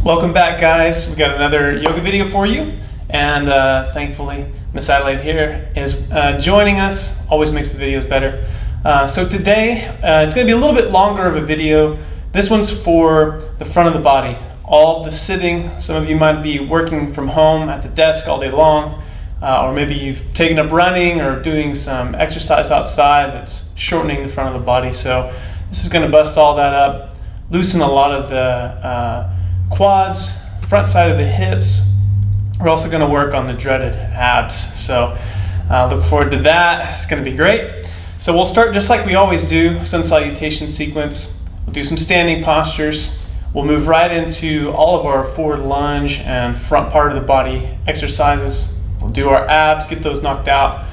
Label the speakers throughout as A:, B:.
A: Welcome back, guys. We got another yoga video for you, and thankfully Miss Adelaide here is joining us. Always makes the videos better. So today it's going to be a little bit longer of a video. This one's for the front of the body, all the sitting. Some of you might be working from home at the desk all day long, or maybe you've taken up running or doing some exercise outside that's shortening the front of the body. So this is going to bust all that up, loosen a lot of the quads, front side of the hips. We're also going to work on the dreaded abs. So look forward to that. It's going to be great. So we'll start just like we always do, sun salutation sequence. We'll do some standing postures. We'll move right into all of our forward lunge and front part of the body exercises. We'll do our abs, get those knocked out,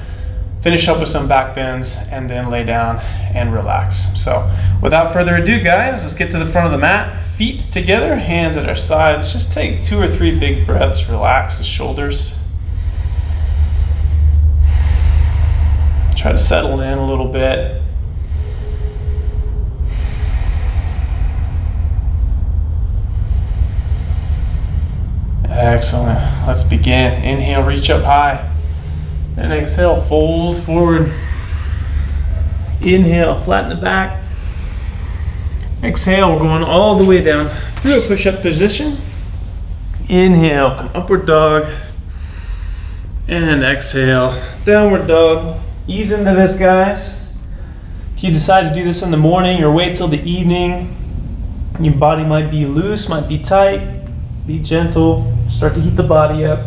A: finish up with some back bends, and then lay down and relax. So without further ado, guys, let's get to the front of the mat. Feet together, hands at our sides. Just take 2 or 3 big breaths, relax the shoulders. Try to settle in a little bit. Excellent. Let's begin. Inhale, reach up high. And exhale, fold forward. Inhale, flatten the back. Exhale, we're going all the way down through a push-up position. Inhale, come upward dog. And exhale, downward dog. Ease into this, guys. If you decide to do this in the morning or wait till the evening, your body might be loose, might be tight. Be gentle, start to heat the body up.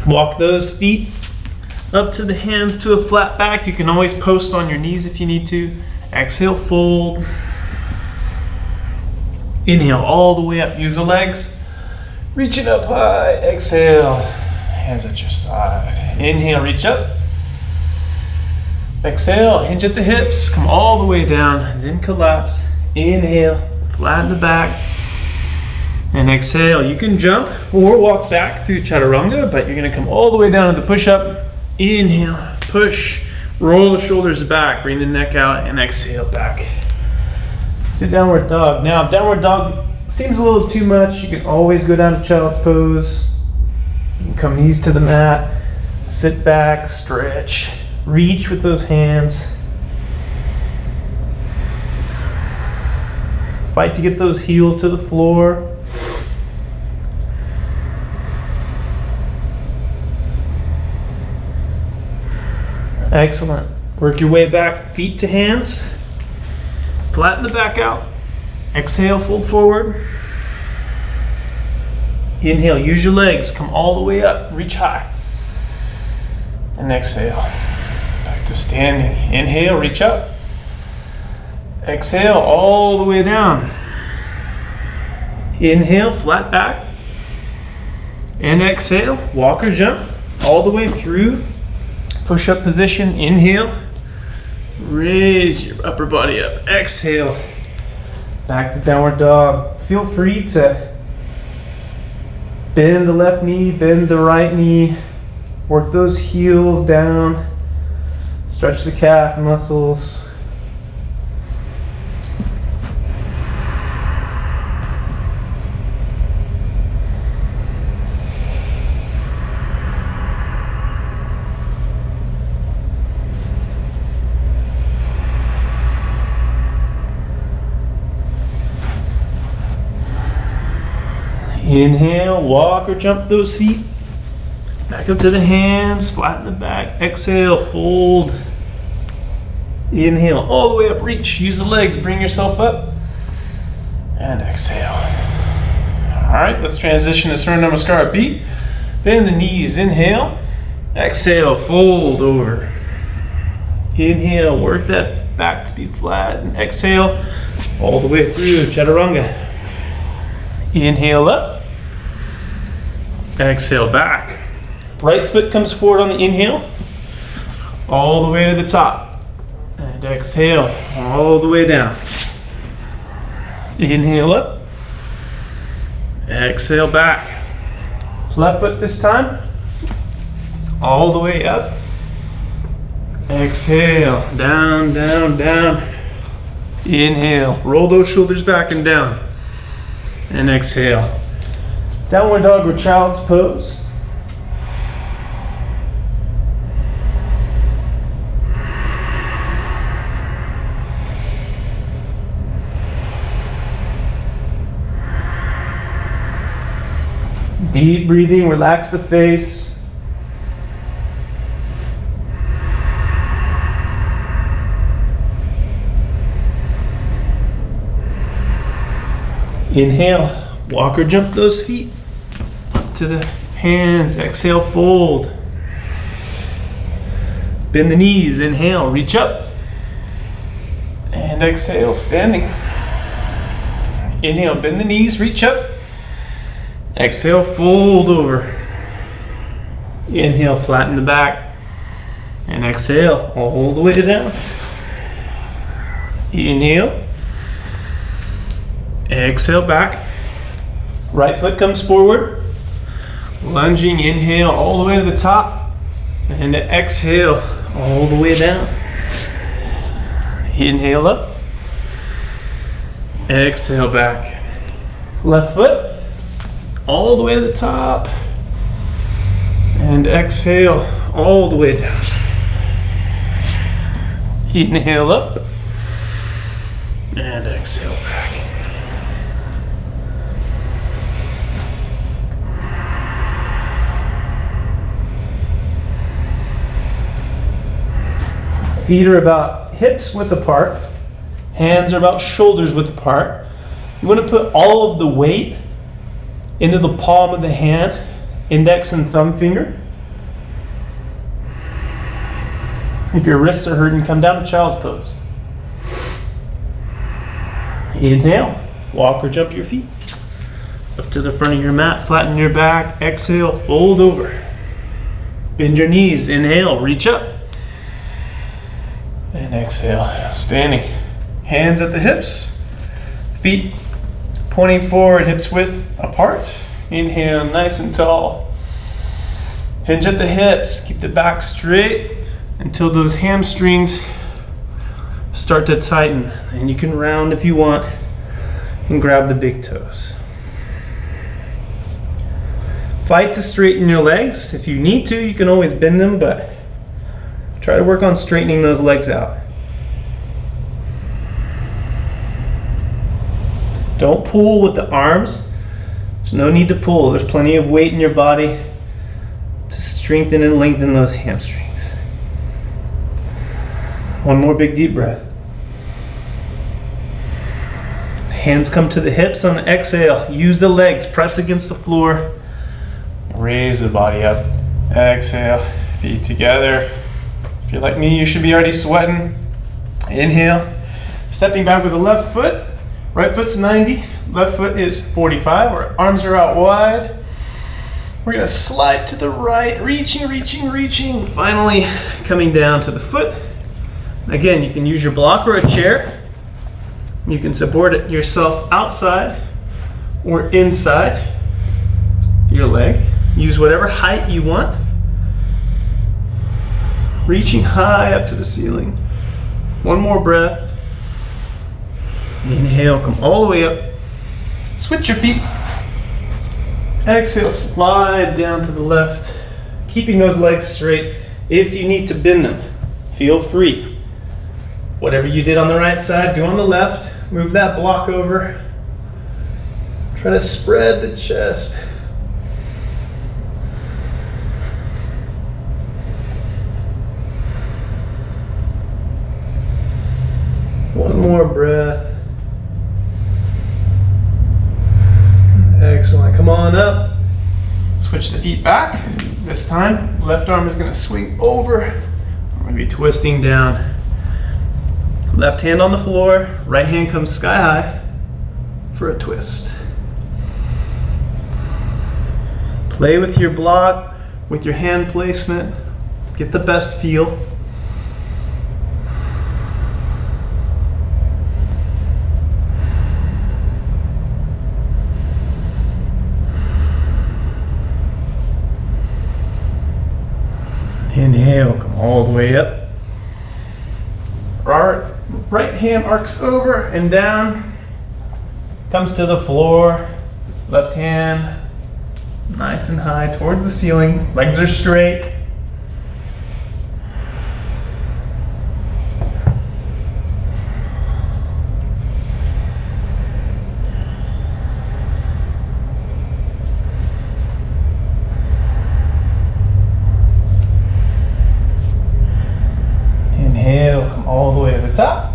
A: Walk those feet up to the hands to a flat back. You can always post on your knees if you need to. Exhale, fold. Inhale all the way up. Use the legs. Reach it up high. Exhale. Hands at your side. Inhale, reach up. Exhale, hinge at the hips. Come all the way down and then collapse. Inhale, flatten the back. And exhale. You can jump or walk back through chaturanga, but you're going to come all the way down to the push-up. Inhale, push, roll the shoulders back, bring the neck out, and exhale back to downward dog. Now, if downward dog seems a little too much, you can always go down to child's pose. You can come knees to the mat, sit back, stretch, reach with those hands. Fight to get those heels to the floor. Excellent. Work your way back, feet to hands. Flatten the back out. Exhale, fold forward. Inhale, use your legs. Come all the way up, reach high. And exhale. Back to standing. Inhale, reach up. Exhale, all the way down. Inhale, flat back. And exhale, walk or jump all the way through. Push-up position, inhale, raise your upper body up, exhale, back to downward dog. Feel free to bend the left knee, bend the right knee, work those heels down, stretch the calf muscles. Inhale, walk or jump those feet. Back up to the hands, flatten the back. Exhale, fold. Inhale, all the way up, reach. Use the legs, bring yourself up. And exhale. All right, let's transition to Surya Namaskara beat. Bend the knees, inhale. Exhale, fold over. Inhale, work that back to be flat. And exhale, all the way through Chaturanga. Inhale up. Exhale back. Right foot comes forward on the inhale. All the way to the top. And And exhale all the way down. Inhale up. Exhale back. Left foot this time. All the way up. Exhale. Down, down, down. Inhale. Roll those shoulders back and down. And exhale. Downward dog or child's pose. Deep breathing, relax the face. Inhale, walk or jump those feet up to the hands. Exhale, fold. Bend the knees, inhale, reach up. And exhale, standing. Inhale, bend the knees, reach up. Exhale, fold over. Inhale, flatten the back. And exhale, all the way down. Inhale. Exhale, back. Right foot comes forward. Lunging, inhale, all the way to the top. And exhale, all the way down. Inhale up. Exhale, back. Left foot. All the way to the top. And exhale all the way down. Inhale up. And exhale back. Feet are about hips width apart. Hands are about shoulders width apart. You want to put all of the weight into the palm of the hand, index and thumb finger. If your wrists are hurting, come down to child's pose. Inhale, walk or jump your feet up to the front of your mat, flatten your back. Exhale, fold over. Bend your knees, inhale, reach up. And exhale, standing. Hands at the hips, feet pointing forward, hips width apart. Inhale, nice and tall. Hinge at the hips, keep the back straight until those hamstrings start to tighten. And you can round if you want and grab the big toes. Fight to straighten your legs. If you need to, you can always bend them, but try to work on straightening those legs out. Don't pull with the arms. There's no need to pull. There's plenty of weight in your body to strengthen and lengthen those hamstrings. One more big deep breath. Hands come to the hips on the exhale. Use the legs, press against the floor. Raise the body up. Exhale, feet together. If you're like me, you should be already sweating. Inhale, stepping back with the left foot. Right foot's 90, left foot is 45. Our arms are out wide. We're gonna slide to the right, reaching, reaching, reaching. Finally, coming down to the foot. Again, you can use your block or a chair. You can support it yourself outside or inside your leg. Use whatever height you want. Reaching high up to the ceiling. One more breath. Inhale, come all the way up. Switch your feet. Exhale, slide down to the left. Keeping those legs straight. If you need to bend them, feel free. Whatever you did on the right side, do on the left. Move that block over. Try to spread the chest. One more breath. Excellent. Come on up. Switch the feet back. This time, left arm is going to swing over. We're going to be twisting down. Left hand on the floor, right hand comes sky high for a twist. Play with your block, with your hand placement. Get the best feel. way up. Right hand arcs over and down, comes to the floor. Left hand nice and high towards the ceiling. Legs are straight. Inhale, come all the way to the top.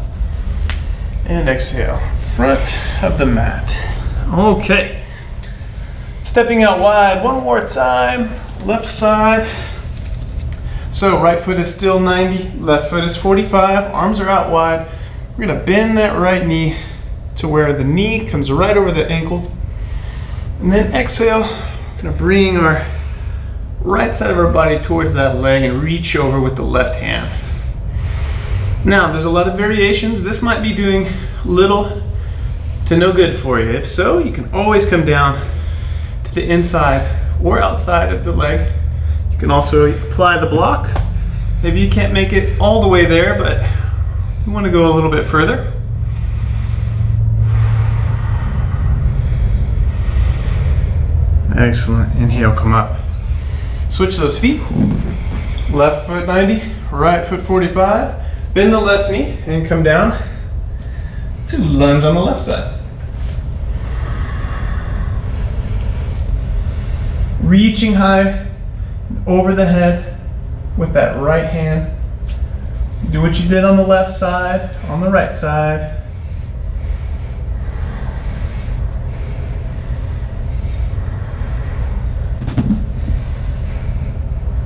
A: And exhale, front of the mat. Okay. Stepping out wide one more time, left side. So right foot is still 90, left foot is 45, arms are out wide. We're gonna bend that right knee to where the knee comes right over the ankle. And then exhale, we're gonna bring our right side of our body towards that leg and reach over with the left hand. Now, there's a lot of variations. This might be doing little to no good for you. If so, you can always come down to the inside or outside of the leg. You can also apply the block. Maybe you can't make it all the way there, but you want to go a little bit further. Excellent. Inhale, come up. Switch those feet. Left foot 90, right foot 45. Bend the left knee and come down to lunge on the left side. Reaching high over the head with that right hand. Do what you did on the left side, on the right side.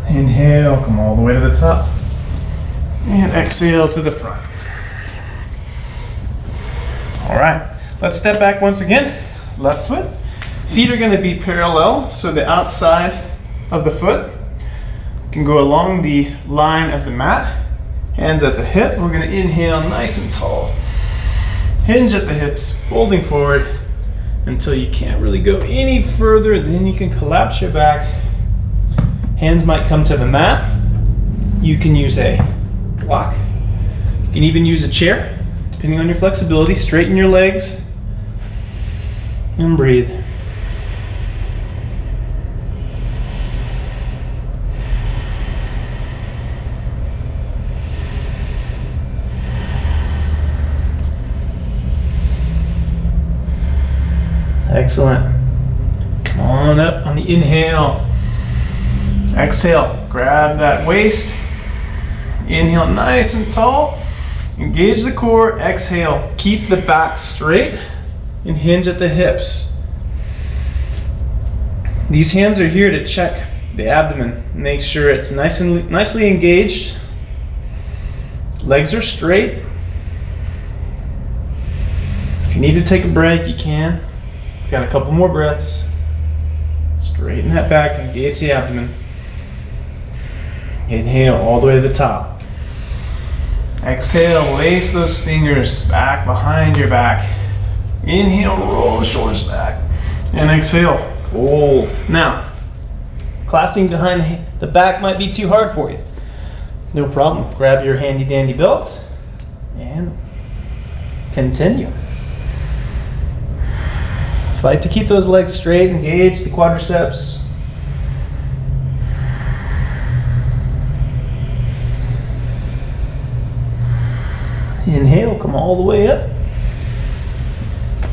A: Inhale, come all the way to the top. And exhale to the front. All right, let's step back once again. Left foot. Feet are going to be parallel, so the outside of the foot can go along the line of the mat. Hands at the hip. We're going to inhale nice and tall. Hinge at the hips, folding forward until you can't really go any further. Then you can collapse your back. Hands might come to the mat. You can use a block. You can even use a chair, depending on your flexibility. Straighten your legs and breathe. Excellent. Come on up on the inhale. Exhale, grab that waist. Inhale nice and tall. Engage the core. Exhale, keep the back straight and hinge at the hips. These hands are here to check the abdomen. Make sure it's nicely engaged. Legs are straight. If you need to take a break, you can. Got a couple more breaths. Straighten that back, engage the abdomen. Inhale all the way to the top. Exhale, lace those fingers back behind your back. Inhale, roll the shoulders back. And exhale, fold. Now, clasping behind the back might be too hard for you. No problem. Grab your handy dandy belt and continue. Fight to keep those legs straight, engage the quadriceps. Inhale, come all the way up.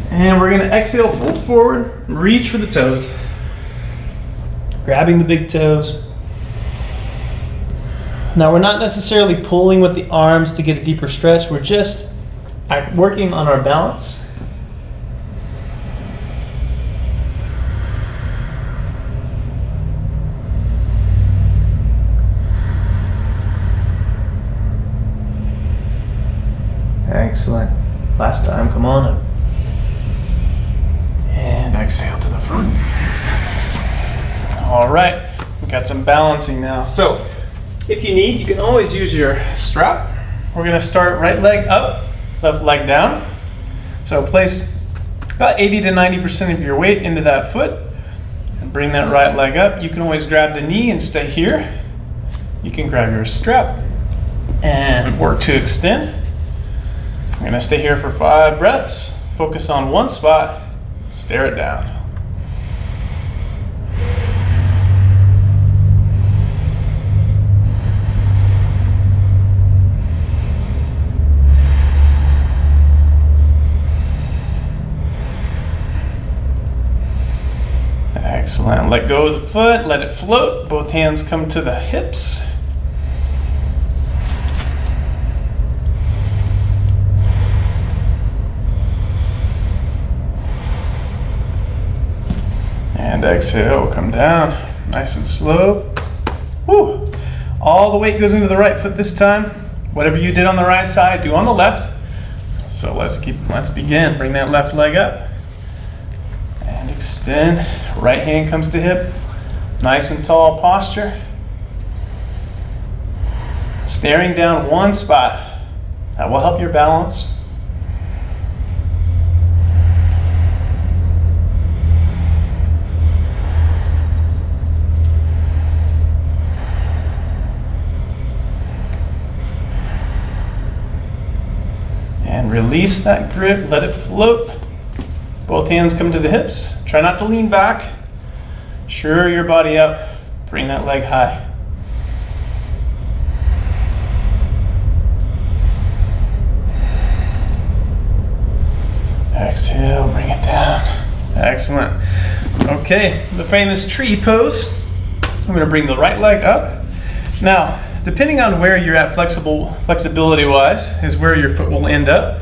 A: And we're going to exhale, fold forward, reach for the toes. Grabbing the big toes. Now we're not necessarily pulling with the arms to get a deeper stretch. We're just working on our balance. Excellent. Last time, come on up. And exhale to the front. All right, we've got some balancing now. So, if you need, you can always use your strap. We're gonna start right leg up, left leg down. So place about 80 to 90% of your weight into that foot and bring that right leg up. You can always grab the knee and stay here. You can grab your strap And work to extend. I'm gonna stay here for 5 breaths, focus on one spot, stare it down. Excellent. Let go of the foot, let it float. Both hands come to the hips. And exhale, come down, nice and slow. Woo! All the weight goes into the right foot this time. Whatever you did on the right side, do on the left. So let's begin. Bring that left leg up. And extend. Right hand comes to hip. Nice and tall posture. Staring down one spot. That will help your balance. And release that grip, let it float. Both hands come to the hips. Try not to lean back. Sure your body up. Bring that leg high. Exhale, bring it down. Excellent. Okay, the famous tree pose. I'm going to bring the right leg up. Now, depending on where you're at flexibility-wise is where your foot will end up.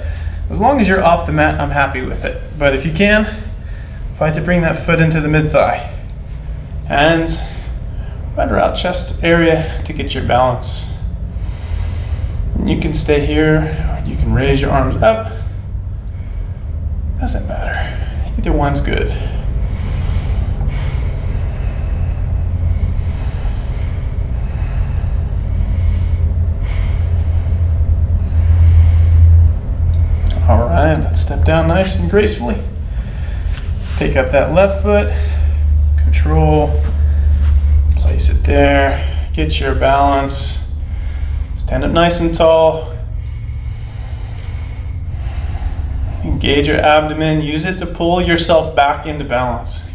A: As long as you're off the mat, I'm happy with it. But if you can, fight to bring that foot into the mid-thigh. Hands right around chest area to get your balance. And you can stay here, or you can raise your arms up. Doesn't matter. Either one's good. All right, let's step down nice and gracefully. Pick up that left foot, control, place it there, get your balance, stand up nice and tall. Engage your abdomen, use it to pull yourself back into balance.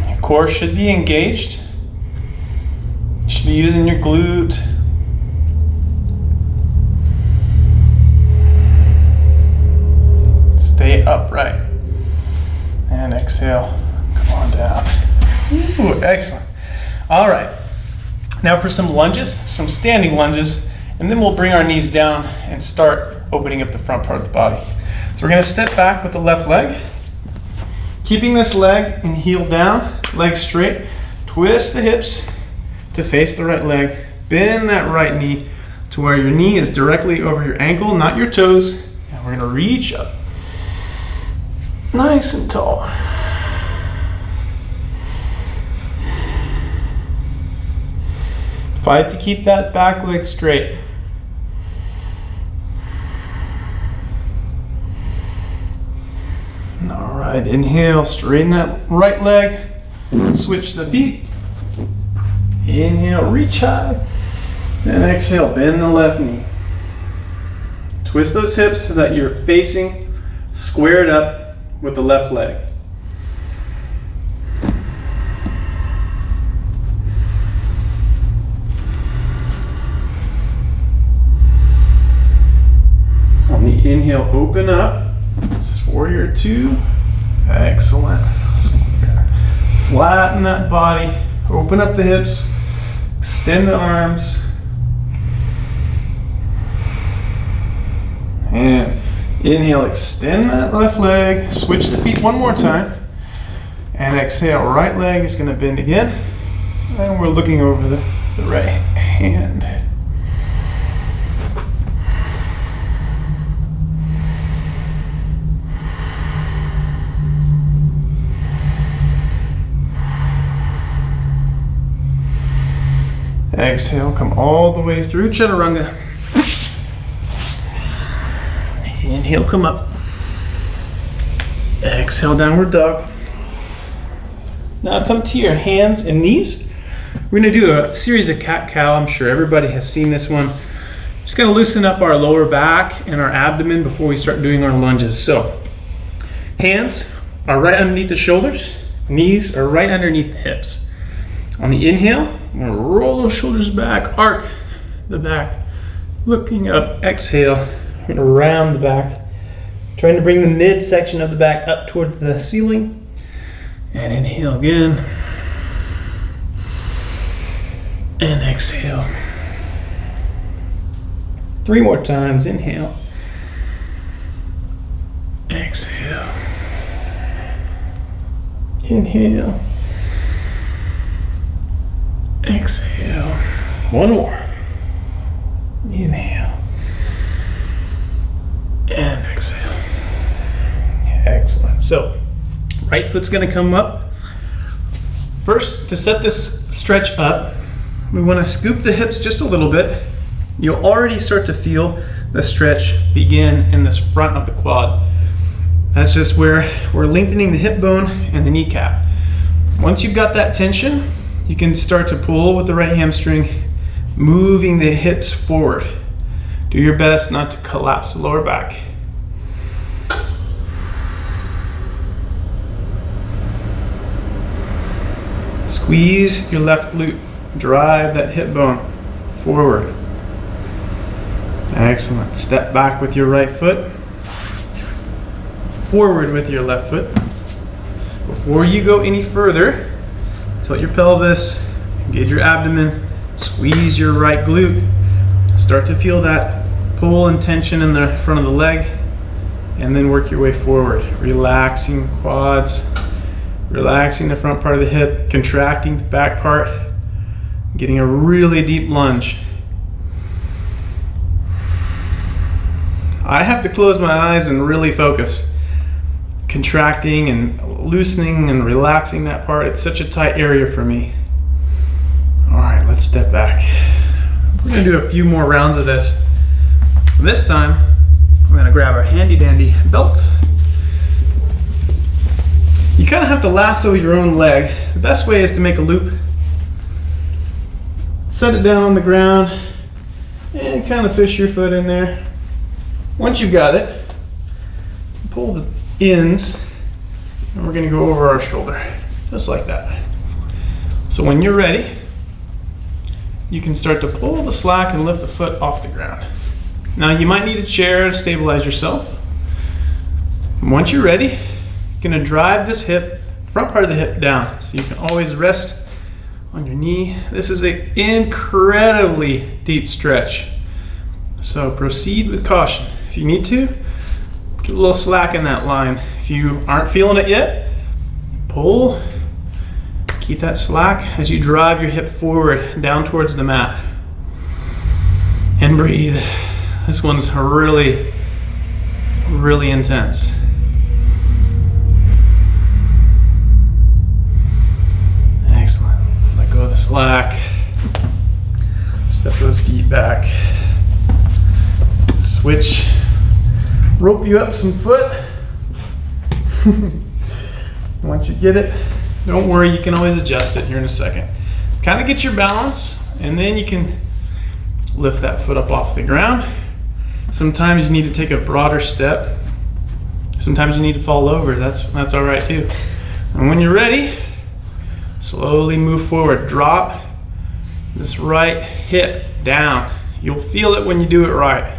A: Your core should be engaged. You should be using your glute. Stay upright. And exhale. Come on down. Ooh, excellent. All right. Now for some lunges, some standing lunges, and then we'll bring our knees down and start opening up the front part of the body. So we're going to step back with the left leg, keeping this leg and heel down, leg straight. Twist the hips to face the right leg. Bend that right knee to where your knee is directly over your ankle, not your toes. And we're going to reach up. Nice and tall. Fight to keep that back leg straight. All right, inhale, straighten that right leg. Switch the feet. Inhale, reach high. And exhale, bend the left knee. Twist those hips so that you're facing squared up with the left leg. On the inhale, open up. This is warrior 2. Excellent. Flatten that body. Open up the hips. Extend the arms. And inhale, extend that left leg. Switch the feet one more time. And exhale, right leg is going to bend again. And we're looking over the right hand. Exhale, come all the way through chaturanga. Inhale, come up. Exhale, downward dog. Now come to your hands and knees. We're gonna do a series of cat-cow. I'm sure everybody has seen this one. Just gonna loosen up our lower back and our abdomen before we start doing our lunges. So, hands are right underneath the shoulders, knees are right underneath the hips. On the inhale, I'm gonna roll those shoulders back, arc the back, looking up, exhale, I'm gonna round the back, trying to bring the midsection of the back up towards the ceiling, and inhale again, and exhale. 3 more times, inhale, exhale, inhale, exhale. 1 more, inhale, and exhale. Excellent. So, right foot's gonna come up. First, to set this stretch up, we wanna scoop the hips just a little bit. You'll already start to feel the stretch begin in this front of the quad. That's just where we're lengthening the hip bone and the kneecap. Once you've got that tension, you can start to pull with the right hamstring, moving the hips forward. Do your best not to collapse the lower back. Squeeze your left glute. Drive that hip bone forward. Excellent. Step back with your right foot. Forward with your left foot. Before you go any further, tilt your pelvis, engage your abdomen, squeeze your right glute. Start to feel that pull and tension in the front of the leg, and then work your way forward. Relaxing the quads, relaxing the front part of the hip, contracting the back part, getting a really deep lunge. I have to close my eyes and really focus. Contracting and loosening and relaxing that part. It's such a tight area for me. All right, let's step back. We're gonna do a few more rounds of this. This time, I'm gonna grab our handy dandy belt. You kind of have to lasso your own leg. The best way is to make a loop. Set it down on the ground and kind of fish your foot in there. Once you've got it, pull the ends, and we're gonna go over our shoulder, just like that. So when you're ready, you can start to pull the slack and lift the foot off the ground. Now you might need a chair to stabilize yourself. And once you're ready, you're gonna drive this hip, front part of the hip down, so you can always rest on your knee. This is an incredibly deep stretch, so proceed with caution. If you need to, get a little slack in that line. If you aren't feeling it yet, pull. Keep that slack as you drive your hip forward down towards the mat. And breathe. This one's really, really intense. Excellent. Let go of the slack. Step those feet back. Switch. Rope you up some foot. Once you get it, don't worry, you can always adjust it here in a second. Kind of get your balance, and then you can lift that foot up off the ground. Sometimes you need to take a broader step. Sometimes you need to fall over. That's all right too. And when you're ready, slowly move forward. Drop this right hip down. You'll feel it when you do it right.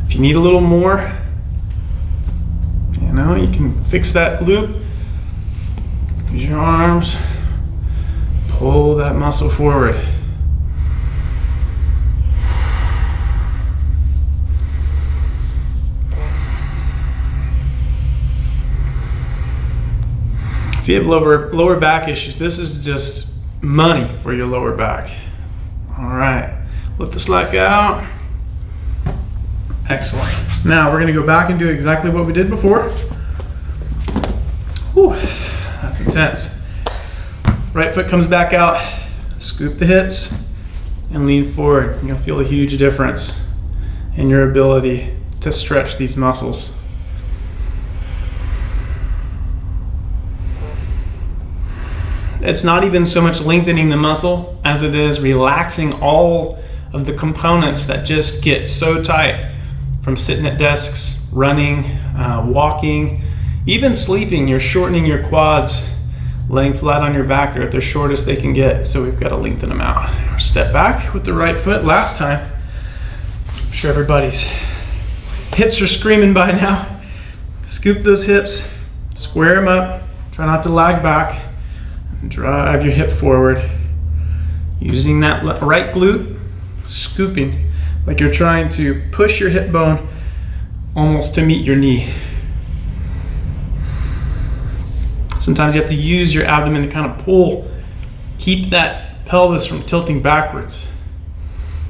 A: If you need a little more, you can fix that loop. Use your arms, pull that muscle forward. If you have lower back issues, this is just money for your lower back. All right, lift the slack out. Excellent. Now we're gonna go back and do exactly what we did before. Whew, that's intense. Right foot comes back out, scoop the hips, and lean forward. You'll feel a huge difference in your ability to stretch these muscles. It's not even so much lengthening the muscle as it is relaxing all of the components that just get so tight from sitting at desks, running, walking, even sleeping. You're shortening your quads, laying flat on your back. They're at their shortest they can get, so we've got to lengthen them out. Step back with the right foot. Last time, I'm sure everybody's hips are screaming by now. Scoop those hips, square them up, try not to lag back, and drive your hip forward. Using that right glute, scooping, like you're trying to push your hip bone almost to meet your knee. Sometimes you have to use your abdomen to kind of pull, keep that pelvis from tilting backwards.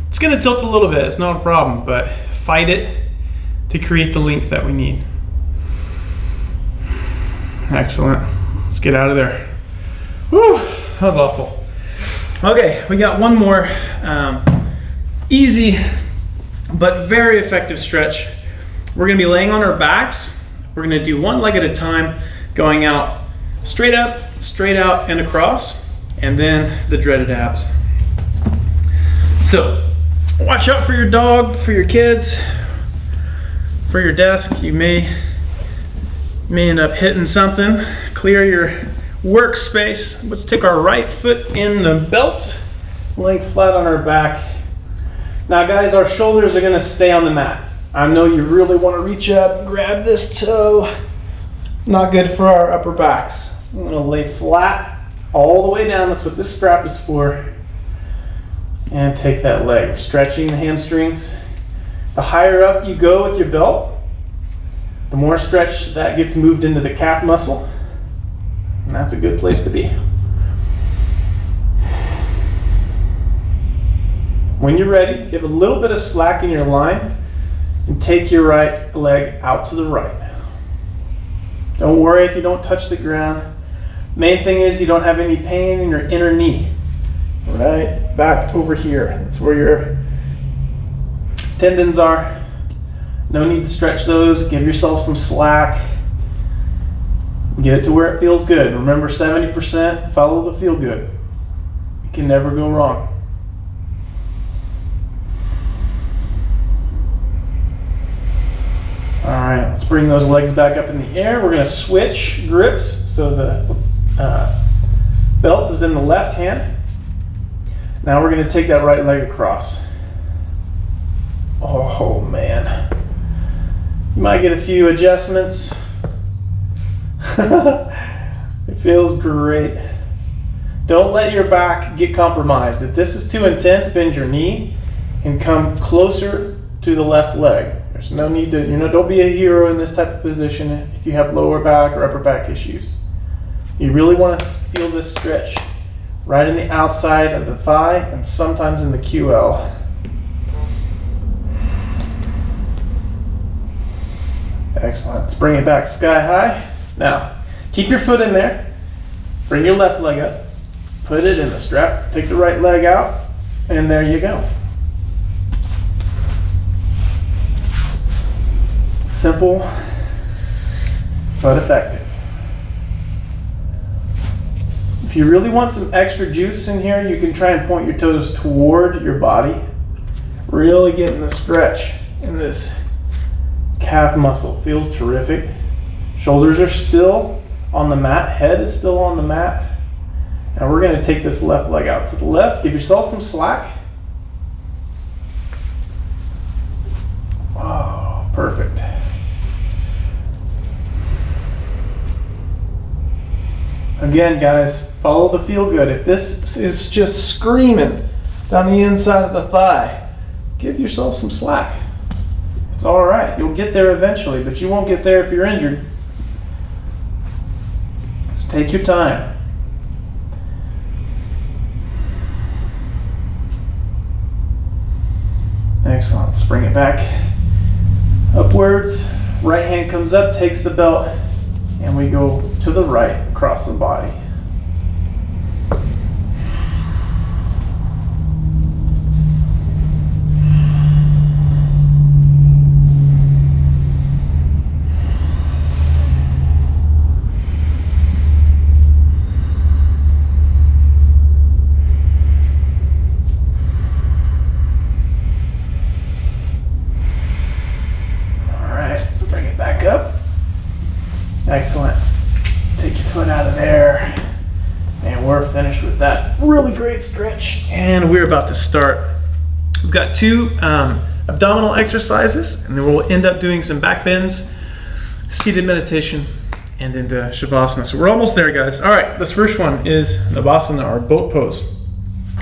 A: It's going to tilt a little bit, it's not a problem, but fight it to create the length that we need. Excellent. Let's get out of there. Whew, that was awful. Okay, we got one more easy but very effective stretch. We're going to be laying on our backs. We're going to do one leg at a time, going out straight up, straight out, and across, and then the dreaded abs. So watch out for your dog, for your kids, for your desk. You may end up hitting something. Clear your workspace. Let's take our right foot in the belt, laying flat on our back. Now guys, our shoulders are gonna stay on the mat. I know you really wanna reach up, grab this toe. Not good for our upper backs. I'm gonna lay flat all the way down. That's what this strap is for. And take that leg, stretching the hamstrings. The higher up you go with your belt, the more stretch that gets moved into the calf muscle. And that's a good place to be. When you're ready, give a little bit of slack in your line and take your right leg out to the right. Don't worry if you don't touch the ground. Main thing is you don't have any pain in your inner knee. Right back over here. That's where your tendons are. No need to stretch those. Give yourself some slack. Get it to where it feels good. Remember 70%, follow the feel good. You can never go wrong. All right, let's bring those legs back up in the air. We're gonna switch grips. So the belt is in the left hand. Now we're gonna take that right leg across. Oh man. You might get a few adjustments. It feels great. Don't let your back get compromised. If this is too intense, bend your knee and come closer to the left leg. There's no need to, don't be a hero in this type of position if you have lower back or upper back issues. You really want to feel this stretch right in the outside of the thigh and sometimes in the QL. Excellent. Let's bring it back sky high. Now, keep your foot in there. Bring your left leg up. Put it in the strap. Take the right leg out. And there you go. Simple, but effective. If you really want some extra juice in here, you can try and point your toes toward your body. Really getting the stretch in this calf muscle. Feels terrific. Shoulders are still on the mat. Head is still on the mat. And we're going to take this left leg out to the left. Give yourself some slack. Oh, perfect. Again, guys, follow the feel good. If this is just screaming down the inside of the thigh, give yourself some slack. It's all right. You'll get there eventually, but you won't get there if you're injured. So take your time. Excellent. Let's bring it back upwards. Right hand comes up, takes the belt, and we go to the right across the body. Excellent. Take your foot out of there. And we're finished with that really great stretch. And we're about to start. We've got 2 abdominal exercises, and then we'll end up doing some back bends, seated meditation, and into Shavasana. So we're almost there, guys. All right, this first one is Navasana, or boat pose.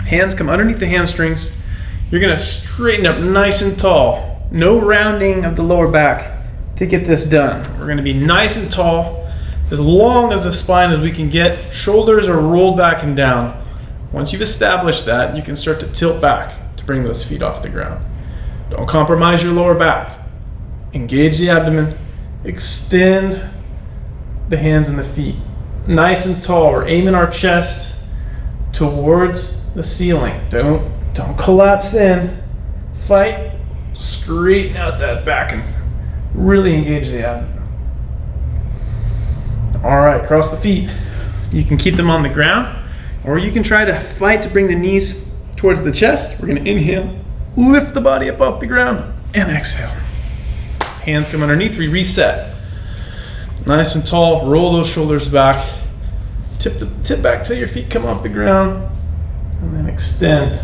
A: Hands come underneath the hamstrings. You're gonna straighten up nice and tall. No rounding of the lower back to get this done. We're gonna be nice and tall, as long as the spine as we can get. Shoulders are rolled back and down. Once you've established that, you can start to tilt back to bring those feet off the ground. Don't compromise your lower back. Engage the abdomen. Extend the hands and the feet. Nice and tall. We're aiming our chest towards the ceiling. Don't collapse in. Fight. Straighten out that back and really engage the abdomen. All right, cross the feet. You can keep them on the ground, or you can try to fight to bring the knees towards the chest. We're gonna inhale, lift the body up off the ground, and exhale. Hands come underneath, we reset. Nice and tall, roll those shoulders back. Tip back till your feet come off the ground, and then extend.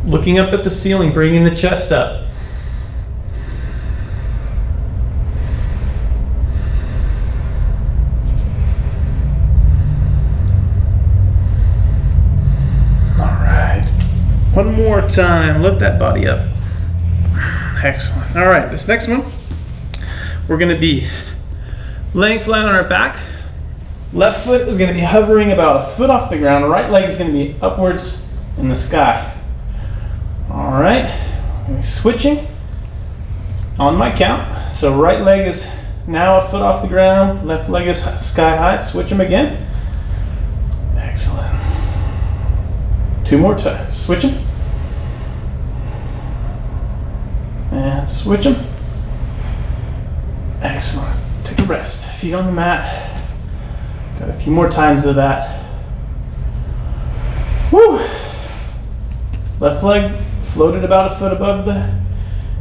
A: Looking up at the ceiling, bringing the chest up. One more time, lift that body up. Excellent. All right, this next one, we're gonna be laying flat on our back. Left foot is gonna be hovering about a foot off the ground. Right leg is gonna be upwards in the sky. All right, switching on my count. So right leg is now a foot off the ground, left leg is sky high. Switch them again. Excellent. 2 more times. Switch them. And switch them. Excellent. Take a rest. Feet on the mat. Got a few more times of that. Woo! Left leg floated about a foot above the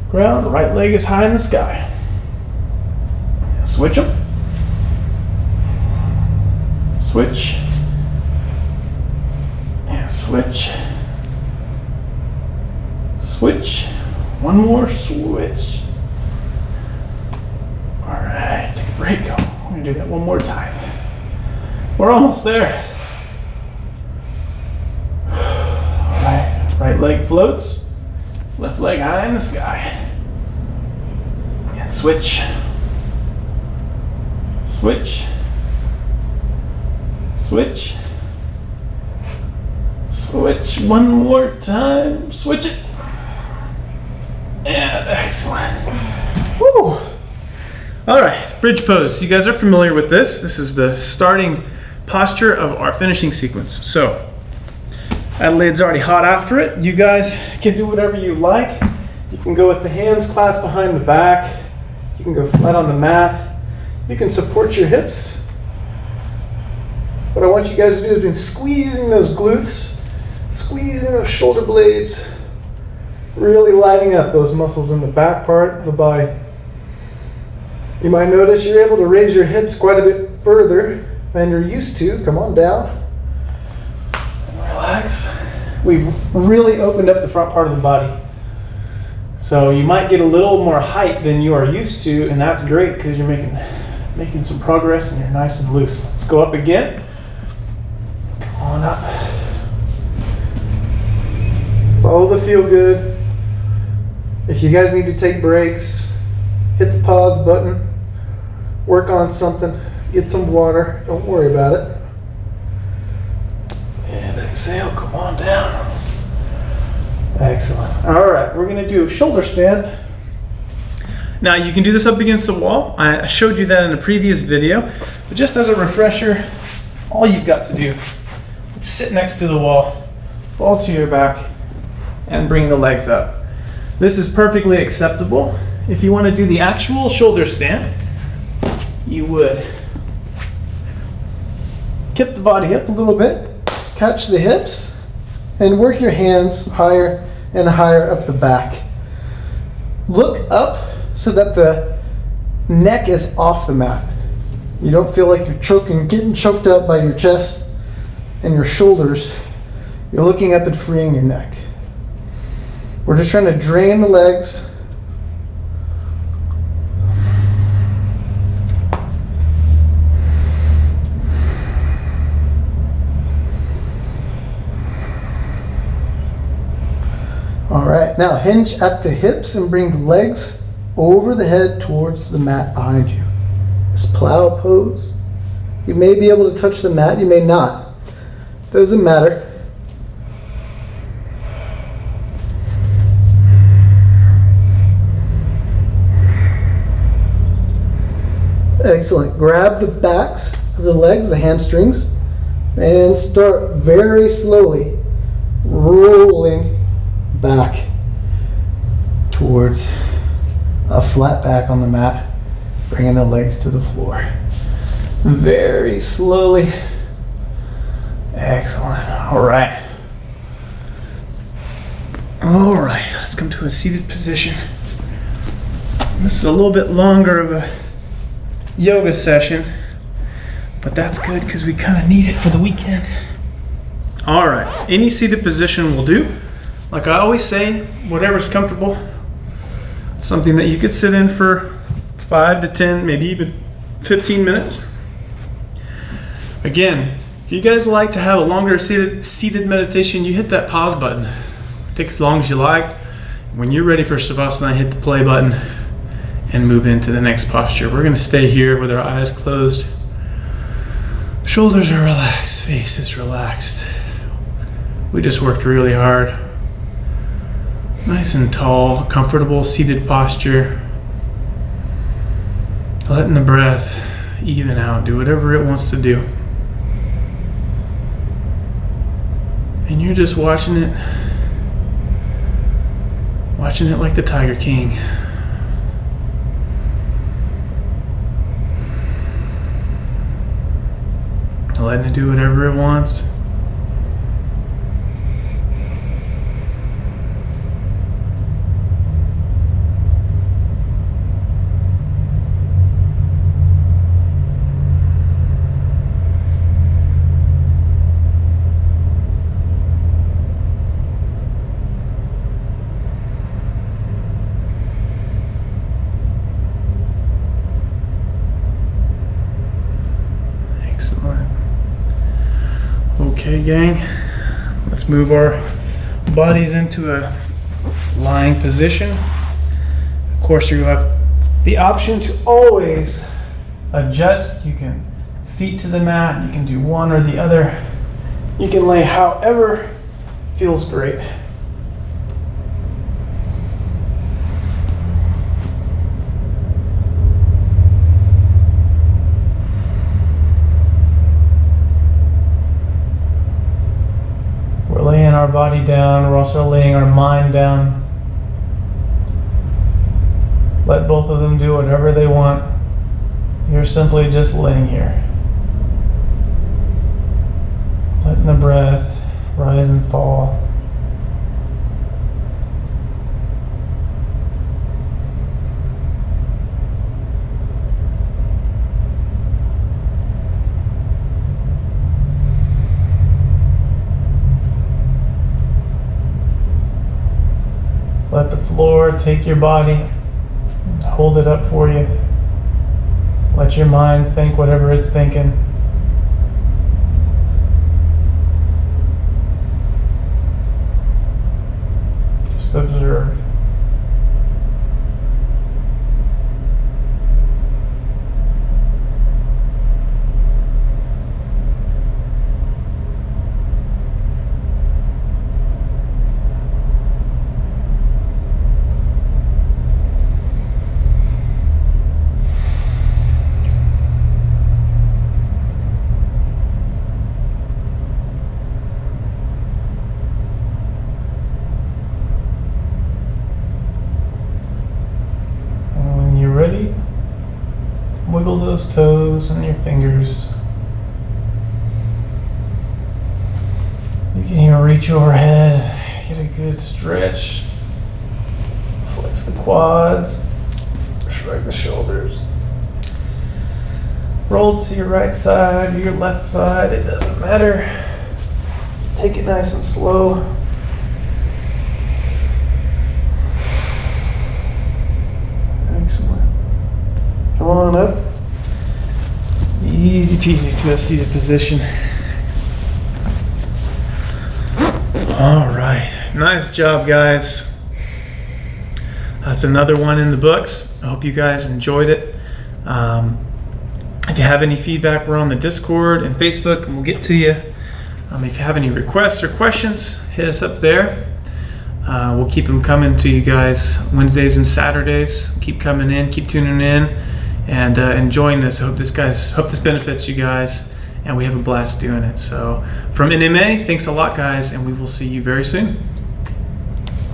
A: ground. Right leg is high in the sky. Switch them. Switch. And switch. Switch. One more switch. All right, take a break. We're gonna do that one more time. We're almost there. All right, right leg floats, left leg high in the sky. And switch. Switch. Switch. Switch one more time. Switch it. And excellent. Woo! All right, bridge pose. You guys are familiar with this. This is the starting posture of our finishing sequence. So, Adelaide's already hot after it. You guys can do whatever you like. You can go with the hands clasped behind the back. You can go flat on the mat. You can support your hips. What I want you guys to do is be squeezing those glutes, squeezing those shoulder blades, really lighting up those muscles in the back part of the body. You might notice you're able to raise your hips quite a bit further than you're used to. Come on down and relax. We've really opened up the front part of the body. So you might get a little more height than you are used to, and that's great because you're making some progress and you're nice and loose. Let's go up again. Come on up. Follow the feel good. If you guys need to take breaks, hit the pause button, work on something, get some water, don't worry about it. And exhale, come on down. Excellent. All right, we're gonna do a shoulder stand. Now you can do this up against the wall. I showed you that in a previous video, but just as a refresher, all you've got to do is sit next to the wall, fall to your back, and bring the legs up. This is perfectly acceptable. If you want to do the actual shoulder stand, you would tip the body up a little bit, catch the hips, and work your hands higher and higher up the back. Look up so that the neck is off the mat.
B: You don't feel like you're getting choked up by your chest and your shoulders. You're looking up and freeing your neck. We're just trying to drain the legs. All right, now hinge at the hips and bring the legs over the head towards the mat behind you. This plow pose. You may be able to touch the mat, you may not. Doesn't matter. Excellent. Grab the backs of the legs, the hamstrings, and start very slowly rolling back towards a flat back on the mat, bringing the legs to the floor. Very slowly. Excellent. All right. All right, let's come to a seated position. This is a little bit longer of a yoga session, but that's good because we kind of need it for the weekend. All right, any seated position will do. Like I always say, whatever's comfortable. Something that you could sit in for 5 to 10, maybe even 15 minutes. Again, if you guys like to have a longer seated meditation, you hit that pause button. Take as long as you like. When you're ready for Savasana, hit the play button and move into the next posture. We're gonna stay here with our eyes closed. Shoulders are relaxed, face is relaxed. We just worked really hard. Nice and tall, comfortable seated posture. Letting the breath even out, do whatever it wants to do. And you're just watching it like the Tiger King. Letting it do whatever it wants. Excellent. Okay, gang, let's move our bodies into a lying position. Of course, you have the option to always adjust. You can feet to the mat, you can do one or the other. You can lay however feels great. Laying our body down, we're also laying our mind down. Let both of them do whatever they want. You're simply just laying here. Letting the breath rise and fall. Let the floor take your body and hold it up for you. Let your mind think whatever it's thinking. Just observe. Ready? Wiggle those toes and your fingers. You can even reach overhead, get a good stretch. Flex the quads, shrug the shoulders.
A: Roll to your right side, your left side, it doesn't matter. Take it nice and slow. Excellent. Come on up. Easy peasy to a seated position. All right, nice job, guys. That's another one in the books. I hope you guys enjoyed it. If you have any feedback, we're on the Discord and Facebook, and we'll get to you. If you have any requests or questions, hit us up there. We'll keep them coming to you guys Wednesdays and Saturdays. Keep coming in, keep tuning in, and enjoying this. I hope this benefits you guys, and we have a blast doing it. So from NMA, thanks a lot, guys, and we will see you very soon.